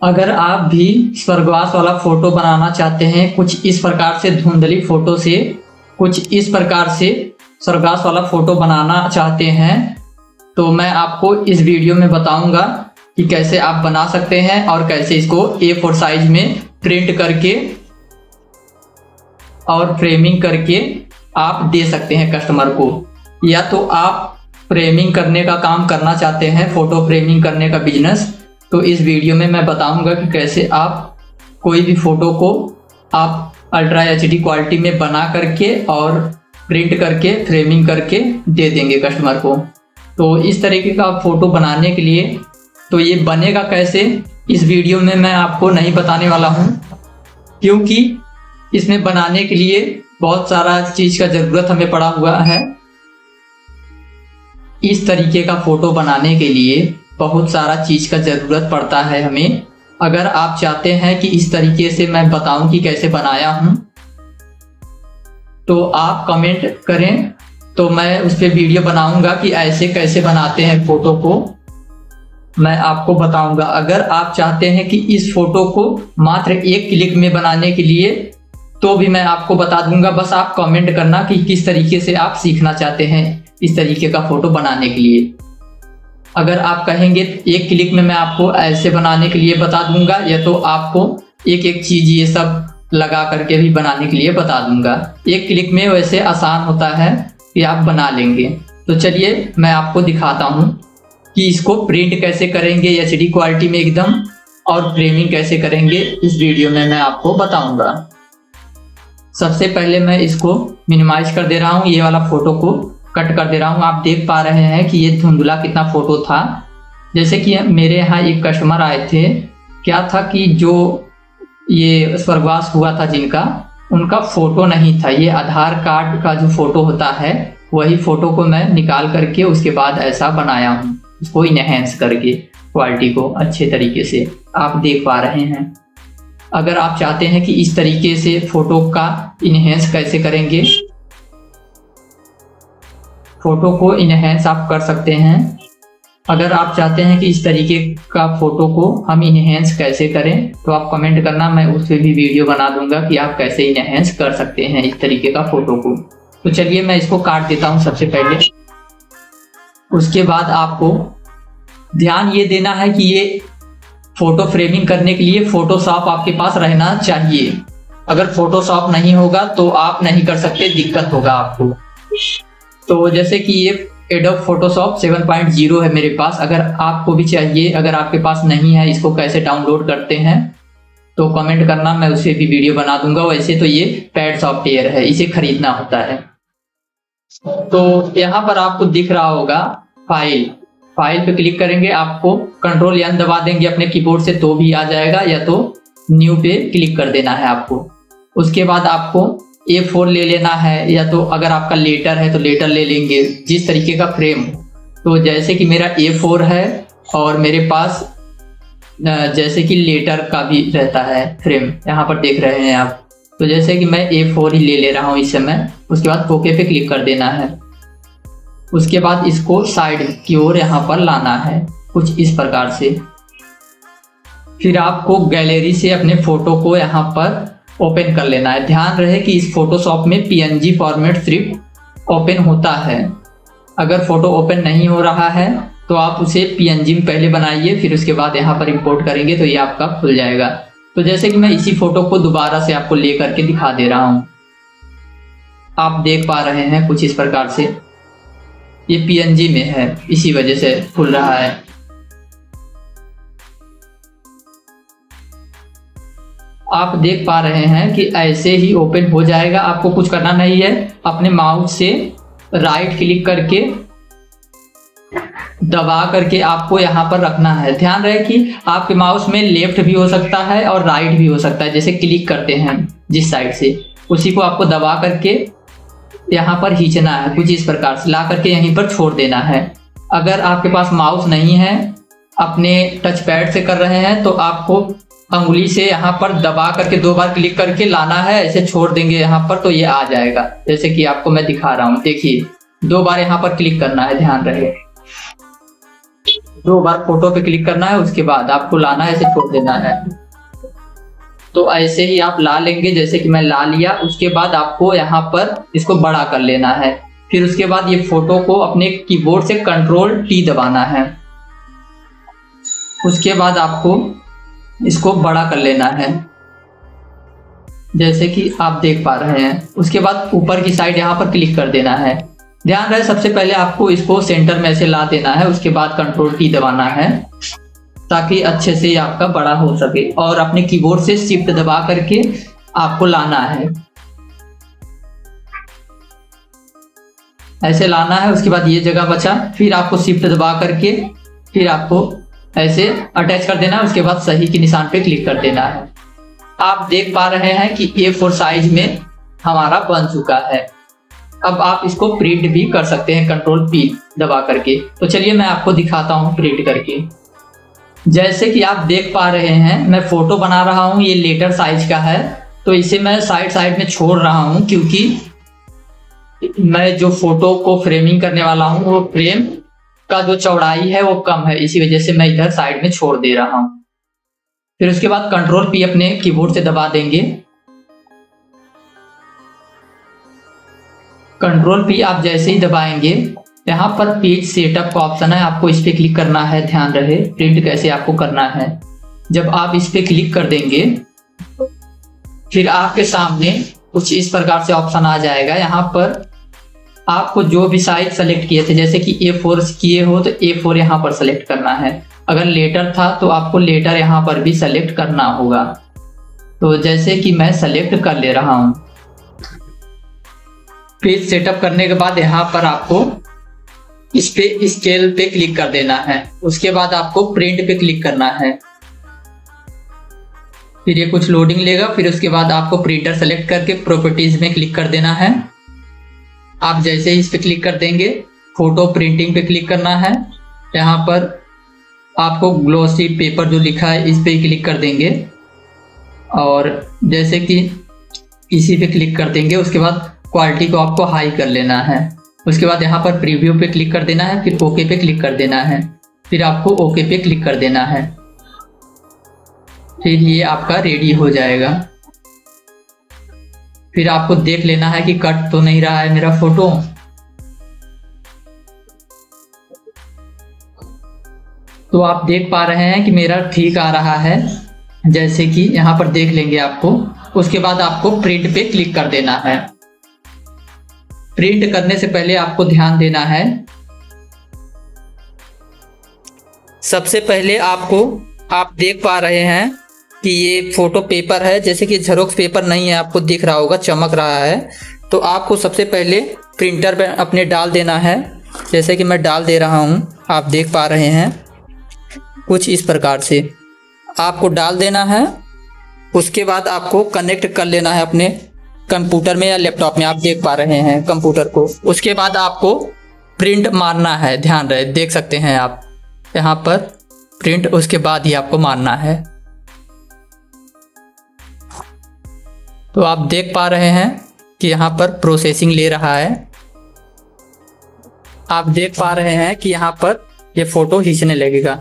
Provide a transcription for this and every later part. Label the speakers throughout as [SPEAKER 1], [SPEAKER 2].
[SPEAKER 1] अगर आप भी स्वर्गवास वाला फोटो बनाना चाहते हैं, कुछ इस प्रकार से धुंधली फोटो से कुछ इस प्रकार से स्वर्गवास वाला फोटो बनाना चाहते हैं, तो मैं आपको इस वीडियो में बताऊंगा कि कैसे आप बना सकते हैं और कैसे इसको A4 साइज में प्रिंट करके और फ्रेमिंग करके आप दे सकते हैं कस्टमर को। या तो आप फ्रेमिंग करने का काम करना चाहते हैं, फोटो फ्रेमिंग करने का बिजनेस, तो इस वीडियो में मैं बताऊंगा कि कैसे आप कोई भी फोटो को आप अल्ट्रा HD क्वालिटी में बना करके और प्रिंट करके फ्रेमिंग करके दे देंगे कस्टमर को। तो इस तरीके का फोटो बनाने के लिए तो ये बनेगा कैसे, इस वीडियो में मैं आपको नहीं बताने वाला हूँ, क्योंकि इसमें बनाने के लिए बहुत सारा चीज का जरूरत हमें पड़ा हुआ है। इस तरीके का फोटो बनाने के लिए बहुत सारा चीज का जरूरत पड़ता है हमें। अगर आप चाहते हैं कि इस तरीके से मैं बताऊं कि कैसे बनाया हूं, तो आप कमेंट करें, तो मैं उस पर वीडियो बनाऊंगा कि ऐसे कैसे बनाते हैं फोटो को, मैं आपको बताऊंगा। अगर आप चाहते हैं कि इस फोटो को मात्र एक क्लिक में बनाने के लिए, तो भी मैं आपको बता दूंगा। बस आप कमेंट करना कि किस तरीके से आप सीखना चाहते हैं इस तरीके का फोटो बनाने के लिए। अगर आप कहेंगे एक क्लिक में मैं आपको ऐसे बनाने के लिए बता दूंगा, या तो आपको एक एक चीज ये सब लगा करके भी बनाने के लिए बता दूंगा। एक क्लिक में वैसे आसान होता है कि आप बना लेंगे। तो चलिए मैं आपको दिखाता हूँ कि इसको प्रिंट कैसे करेंगे HD क्वालिटी में एकदम, और फ्रेमिंग कैसे करेंगे इस वीडियो में मैं आपको बताऊंगा। सबसे पहले मैं इसको मिनिमाइज कर दे रहा हूँ, ये वाला फोटो को कट कर दे रहा हूँ। आप देख पा रहे हैं कि ये धुंधला कितना फोटो था। जैसे कि मेरे यहाँ एक कस्टमर आए थे, क्या था कि जो ये स्वर्गवास हुआ था जिनका, उनका फोटो नहीं था। ये आधार कार्ड का जो फोटो होता है वही फोटो को मैं निकाल करके उसके बाद ऐसा बनाया हूँ, इसको इनहेंस करके क्वालिटी को अच्छे तरीके से आप देख पा रहे हैं। अगर आप चाहते हैं कि इस तरीके से फोटो का इनहेंस कैसे करेंगे, फोटो को इनहेंस आप कर सकते हैं। अगर आप चाहते हैं कि इस तरीके का फोटो को हम इनहेंस कैसे करें, तो आप कमेंट करना, मैं उस पर भी वीडियो बना दूंगा कि आप कैसे इनहेंस कर सकते हैं इस तरीके का फोटो को। तो चलिए मैं इसको काट देता हूं सबसे पहले। उसके बाद आपको ध्यान ये देना है कि ये फोटो फ्रेमिंग करने के लिए फोटोशॉप आपके पास रहना चाहिए। अगर फोटोशॉप नहीं होगा तो आप नहीं कर सकते, दिक्कत होगा आपको। तो जैसे कि ये एडोब फोटोशॉप 7.0 है मेरे पास। अगर आपको भी चाहिए, अगर आपके पास नहीं है, इसको कैसे डाउनलोड करते हैं तो कमेंट करना, मैं उसे भी वीडियो बना दूंगा। वैसे तो ये पेड सॉफ्टवेयर है, इसे खरीदना होता है। तो यहाँ पर आपको दिख रहा होगा फाइल पे क्लिक करेंगे, आपको Ctrl+N दबा देंगे अपने कीबोर्ड से तो भी आ जाएगा, या तो न्यू पे क्लिक कर देना है आपको। उसके बाद आपको A4 ले लेना है, या तो अगर आपका लेटर है तो लेटर ले लेंगे, जिस तरीके का फ्रेम। तो जैसे कि मेरा A4 है और मेरे पास जैसे कि लेटर का भी रहता है फ्रेम, यहाँ पर देख रहे हैं आप। तो जैसे कि मैं A4 ही ले रहा हूँ इस समय। उसके बाद ओके पे क्लिक कर देना है। उसके बाद इसको साइड की ओर यहाँ पर लाना है कुछ इस प्रकार से। फिर आपको गैलरी से अपने फोटो को यहाँ पर ओपन कर लेना है। ध्यान रहे कि इस फोटोशॉप में PNG फॉर्मेट सिर्फ ओपन होता है। अगर फोटो ओपन नहीं हो रहा है तो आप उसे PNG में पहले बनाइए, फिर उसके बाद यहाँ पर इंपोर्ट करेंगे तो ये आपका खुल जाएगा। तो जैसे कि मैं इसी फोटो को दोबारा से आपको ले करके दिखा दे रहा हूँ, आप देख पा रहे हैं कुछ इस प्रकार से। ये PNG में है, इसी वजह से खुल रहा है। आप देख पा रहे हैं कि ऐसे ही ओपन हो जाएगा। आपको कुछ करना नहीं है, अपने माउस से राइट क्लिक करके दबा करके आपको यहाँ पर रखना है। ध्यान रहे कि आपके माउस में लेफ्ट भी हो सकता है और राइट भी हो सकता है। जैसे क्लिक करते हैं जिस साइड से, उसी को आपको दबा करके यहाँ पर खींचना है कुछ इस प्रकार से, ला करके यहीं पर छोड़ देना है। अगर आपके पास माउस नहीं है, अपने टच पैड से कर रहे हैं, तो आपको अंगुली से यहाँ पर दबा करके 2 बार क्लिक करके लाना है। ऐसे छोड़ देंगे यहाँ पर तो ये आ जाएगा, जैसे कि आपको मैं दिखा रहा हूँ। देखिए 2 बार यहाँ पर क्लिक करना है, ध्यान रहे। दो बार फोटो पे क्लिक करना है, उसके बाद आपको लाना है, ऐसे छोड़ देना है। तो ऐसे ही आप ला लेंगे, जैसे कि मैं ला लिया। उसके बाद आपको यहाँ पर इसको बड़ा कर लेना है। फिर उसके बाद ये फोटो को अपने कीबोर्ड से Ctrl+T दबाना है। उसके बाद आपको इसको बड़ा कर लेना है, जैसे कि आप देख पा रहे हैं। उसके बाद ऊपर की साइड यहाँ पर क्लिक कर देना है। ध्यान रहे, सबसे पहले आपको इसको सेंटर में ऐसे ला देना है। उसके बाद Ctrl+T दबाना है ताकि अच्छे से आपका बड़ा हो सके, और अपने कीबोर्ड से शिफ्ट दबा करके आपको लाना है, ऐसे लाना है। उसके बाद ये जगह बचा, फिर आपको शिफ्ट दबा करके फिर आपको ऐसे अटैच कर देना है। उसके बाद सही के निशान पे क्लिक कर देना है। आप देख पा रहे हैं कि A4 साइज में हमारा बन चुका है। अब आप इसको प्रिंट भी कर सकते हैं Ctrl+P दबा करके। तो चलिए मैं आपको दिखाता हूँ प्रिंट करके। जैसे कि आप देख पा रहे हैं, मैं फोटो बना रहा हूँ, ये लेटर साइज का है। तो इसे मैं साइड साइड में छोड़ रहा हूँ, क्योंकि मैं जो फोटो को फ्रेमिंग करने वाला हूँ वो फ्रेम का जो चौड़ाई है वो कम है, इसी वजह से मैं इधर साइड में छोड़ दे रहा हूँ। फिर उसके बाद Ctrl+P अपने कीबोर्ड से दबा देंगे। Ctrl+P आप जैसे ही दबाएंगे, यहाँ पर पेज सेटअप का ऑप्शन है, आपको इस पे क्लिक करना है। ध्यान रहे प्रिंट कैसे आपको करना है। जब आप इस पे क्लिक कर देंगे, फिर आपके सामने कुछ इस प्रकार से ऑप्शन आ जाएगा। यहाँ पर आपको जो भी साइज सेलेक्ट किए थे, जैसे कि A4 किए हो तो A4 यहाँ पर सेलेक्ट करना है। अगर लेटर था तो आपको लेटर यहाँ पर भी सेलेक्ट करना होगा। तो जैसे कि मैं सेलेक्ट कर ले रहा हूँ। पेज सेटअप करने के बाद यहाँ पर आपको इस पे स्केल पे क्लिक कर देना है। उसके बाद आपको प्रिंट पे क्लिक करना है। फिर ये कुछ लोडिंग लेगा। फिर उसके बाद आपको प्रिंटर सेलेक्ट करके प्रॉपर्टीज में क्लिक कर देना है। आप जैसे ही इस पे क्लिक कर देंगे, फोटो प्रिंटिंग पे क्लिक करना है। यहाँ पर आपको ग्लॉसी पेपर जो लिखा है इस पे क्लिक कर देंगे, और जैसे कि इसी पे क्लिक कर देंगे। उसके बाद क्वालिटी को आपको हाई कर लेना है। उसके बाद यहाँ पर प्रीव्यू पे क्लिक कर देना है। फिर ओके पे क्लिक कर देना है। फिर आपको ओके पे क्लिक कर देना है। फिर ये आपका रेडी हो जाएगा। फिर आपको देख लेना है कि कट तो नहीं रहा है मेरा फोटो। तो आप देख पा रहे हैं कि मेरा ठीक आ रहा है, जैसे कि यहाँ पर देख लेंगे आपको। उसके बाद आपको प्रिंट पे क्लिक कर देना है। प्रिंट करने से पहले आपको ध्यान देना है, सबसे पहले आप देख पा रहे हैं कि ये फोटो पेपर है, जैसे कि जेरोक्स पेपर नहीं है, आपको दिख रहा होगा चमक रहा है। तो आपको सबसे पहले प्रिंटर पे अपने डाल देना है, जैसे कि मैं डाल दे रहा हूँ। आप देख पा रहे हैं कुछ इस प्रकार से आपको डाल देना है। उसके बाद आपको कनेक्ट कर लेना है अपने कंप्यूटर में या लैपटॉप में। आप देख पा रहे हैं कंप्यूटर को। उसके बाद आपको प्रिंट मारना है। ध्यान रहे, देख सकते हैं आप यहाँ पर प्रिंट, उसके बाद ही आपको मारना है। तो आप देख पा रहे हैं कि यहाँ पर प्रोसेसिंग ले रहा है। आप देख पा रहे हैं कि यहाँ पर ये फोटो खींचने लगेगा।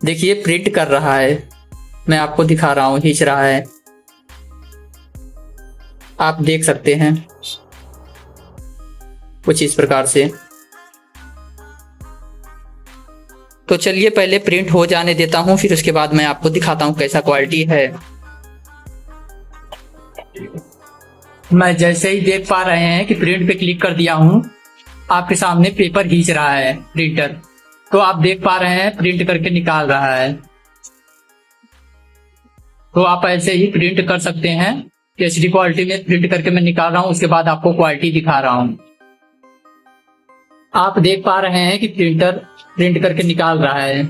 [SPEAKER 1] देखिए प्रिंट कर रहा है, मैं आपको दिखा रहा हूँ, खींच रहा है। आप देख सकते हैं कुछ इस प्रकार से। तो चलिए पहले प्रिंट हो जाने देता हूँ, फिर उसके बाद मैं आपको दिखाता हूँ कैसा क्वालिटी है। मैं जैसे ही देख पा रहे हैं कि प्रिंट पे क्लिक कर दिया हूँ, आपके सामने पेपर खींच रहा है प्रिंटर। तो आप देख पा रहे हैं प्रिंट करके निकाल रहा है। तो आप ऐसे ही प्रिंट कर सकते हैं। एचडी क्वालिटी में प्रिंट करके मैं निकाल रहा हूँ, उसके बाद आपको क्वालिटी दिखा रहा हूँ। आप देख पा रहे हैं कि प्रिंटर प्रिंट करके निकाल रहा है।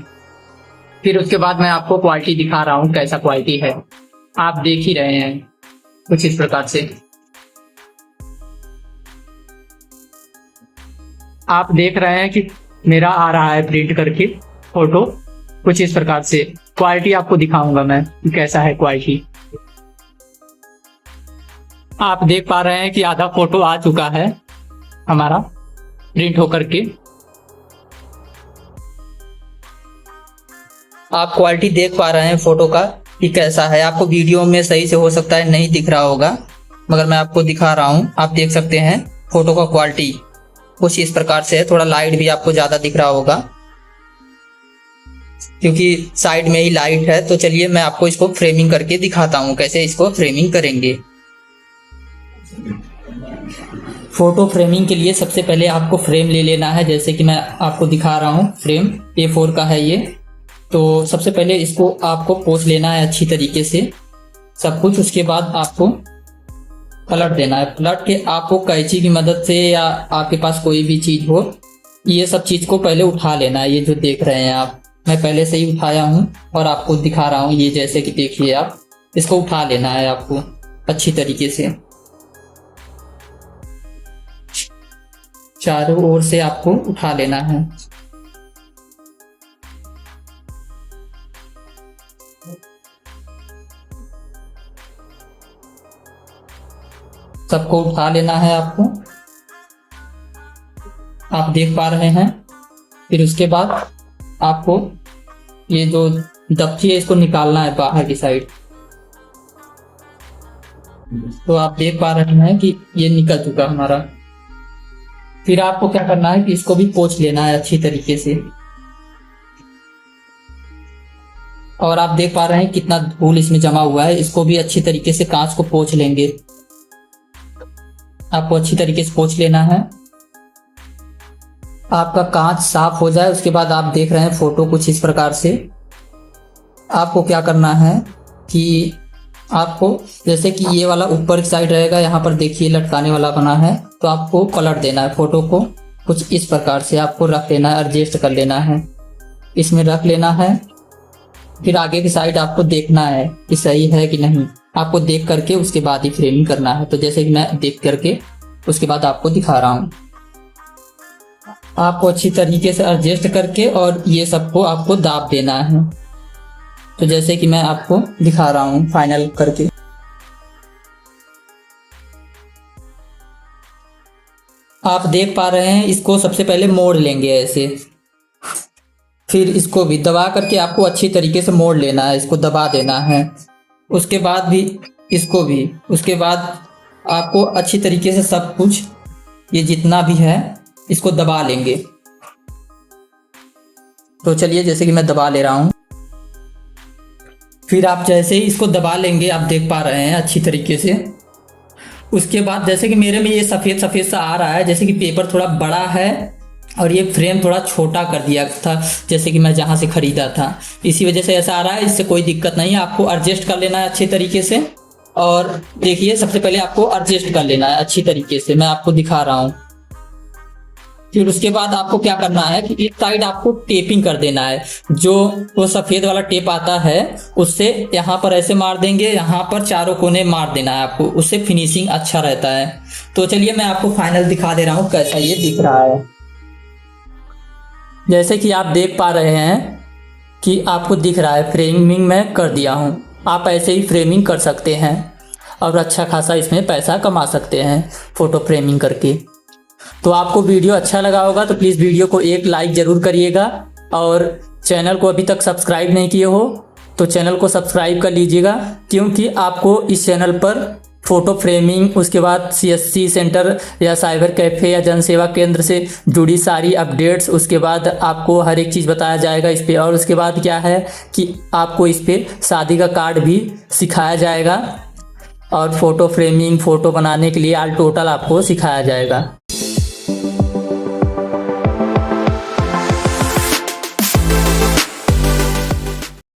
[SPEAKER 1] फिर उसके बाद मैं आपको क्वालिटी दिखा रहा हूँ कैसा क्वालिटी है। आप देख ही रहे हैं कुछ इस प्रकार से। आप देख रहे हैं कि मेरा आ रहा है प्रिंट करके फोटो कुछ इस प्रकार से। क्वालिटी आपको दिखाऊंगा मैं कि कैसा है क्वालिटी। आप देख पा रहे हैं कि आधा फोटो आ चुका है हमारा प्रिंट होकर के। आप क्वालिटी देख पा रहे हैं फोटो का कि कैसा है। आपको वीडियो में सही से हो सकता है नहीं दिख रहा होगा, मगर मैं आपको दिखा रहा हूँ। आप देख सकते हैं फोटो का क्वालिटी कुछ इस प्रकार से है। थोड़ा लाइट भी आपको ज़्यादा दिख रहा होगा क्योंकि साइड में ही लाइट है। तो चलिए मैं आपको इसको फ्रेमिंग करके दिखाता हूँ कैसे इसको फ्रेमिंग करेंगे। फोटो फ्रेमिंग के लिए सबसे पहले आपको फ्रेम ले लेना है, जैसे कि मैं आपको दिखा रहा हूँ। फ्रेम A4 का है ये। तो सबसे पहले इसको आपको पोंछ लेना है अच्छी तरीके से सब कुछ। उसके बाद आपको पलट देना है। पलट के आपको कैंची की मदद से या आपके पास कोई भी चीज़ हो, ये सब चीज़ को पहले उठा लेना है। ये जो देख रहे हैं आप, मैं पहले से ही उठाया हूँ और आपको दिखा रहा हूँ। ये जैसे कि देखिए आप, इसको उठा लेना है आपको अच्छी तरीके से। चारों ओर से आपको उठा लेना है। सबको उठा लेना है आपको, आप देख पा रहे हैं। फिर उसके बाद आपको ये जो दफ्ती है इसको निकालना है बाहर की साइड। तो आप देख पा रहे हैं कि ये निकल चुका हमारा। फिर आपको क्या करना है कि इसको भी पोंछ लेना है अच्छी तरीके से। और आप देख पा रहे हैं कितना धूल इसमें जमा हुआ है। इसको भी अच्छी तरीके से कांच को पोंछ लेंगे। आपको अच्छी तरीके से पोंछ लेना है। आपका कांच साफ हो जाए उसके बाद आप देख रहे हैं फोटो कुछ इस प्रकार से। आपको क्या करना है कि आपको जैसे कि ये वाला ऊपर की साइड रहेगा, यहाँ पर देखिए लटकाने वाला बना है, तो आपको पलट देना है फोटो को कुछ इस प्रकार से। आपको रख लेना है, एडजस्ट कर लेना है, इसमें रख लेना है। फिर आगे की साइड आपको देखना है कि सही है कि नहीं। आपको देख करके उसके बाद ही फ्रेमिंग करना है। तो जैसे कि मैं देख करके उसके बाद आपको दिखा रहा हूँ। आपको अच्छी तरीके से एडजस्ट करके और ये सबको आपको दाब देना है। तो जैसे कि मैं आपको दिखा रहा हूँ फाइनल करके। आप देख पा रहे हैं, इसको सबसे पहले मोड़ लेंगे ऐसे। फिर इसको भी दबा करके आपको अच्छी तरीके से मोड़ लेना है, इसको दबा देना है। उसके बाद भी इसको भी, उसके बाद आपको अच्छी तरीके से सब कुछ ये जितना भी है इसको दबा लेंगे। तो चलिए जैसे कि मैं दबा ले रहा हूँ। फिर आप जैसे ही इसको दबा लेंगे, आप देख पा रहे हैं अच्छी तरीके से। उसके बाद जैसे कि मेरे में ये सफ़ेद सफ़ेद सा आ रहा है, जैसे कि पेपर थोड़ा बड़ा है और ये फ्रेम थोड़ा छोटा कर दिया था जैसे कि मैं जहाँ से ख़रीदा था, इसी वजह से ऐसा आ रहा है। इससे कोई दिक्कत नहीं है, आपको एडजस्ट कर लेना है अच्छे तरीके से। और देखिए सबसे पहले आपको एडजस्ट कर लेना है अच्छी तरीके से, मैं आपको दिखा रहा हूँ। फिर उसके बाद आपको क्या करना है कि एक साइड आपको टेपिंग कर देना है। जो वो सफ़ेद वाला टेप आता है उससे यहाँ पर ऐसे मार देंगे, यहाँ पर चारों कोने मार देना है आपको, उससे फिनिशिंग अच्छा रहता है। तो चलिए मैं आपको फाइनल दिखा दे रहा हूँ कैसा ये दिख रहा है। जैसे कि आप देख पा रहे हैं कि आपको दिख रहा है फ्रेमिंग मैं कर दिया हूँ। आप ऐसे ही फ्रेमिंग कर सकते हैं और अच्छा खासा इसमें पैसा कमा सकते हैं फ़ोटो फ्रेमिंग करके। तो आपको वीडियो अच्छा लगा होगा तो प्लीज़ वीडियो को एक लाइक ज़रूर करिएगा। और चैनल को अभी तक सब्सक्राइब नहीं किए हो तो चैनल को सब्सक्राइब कर लीजिएगा, क्योंकि आपको इस चैनल पर फ़ोटो फ्रेमिंग, उसके बाद CSC सेंटर या साइबर कैफ़े या जन सेवा केंद्र से जुड़ी सारी अपडेट्स, उसके बाद आपको हर एक चीज़ बताया जाएगा इस पर। और उसके बाद क्या है कि आपको इस पर शादी का कार्ड भी सिखाया जाएगा और फ़ोटो फ्रेमिंग, फ़ोटो बनाने के लिए ऑल टोटल आपको सिखाया जाएगा।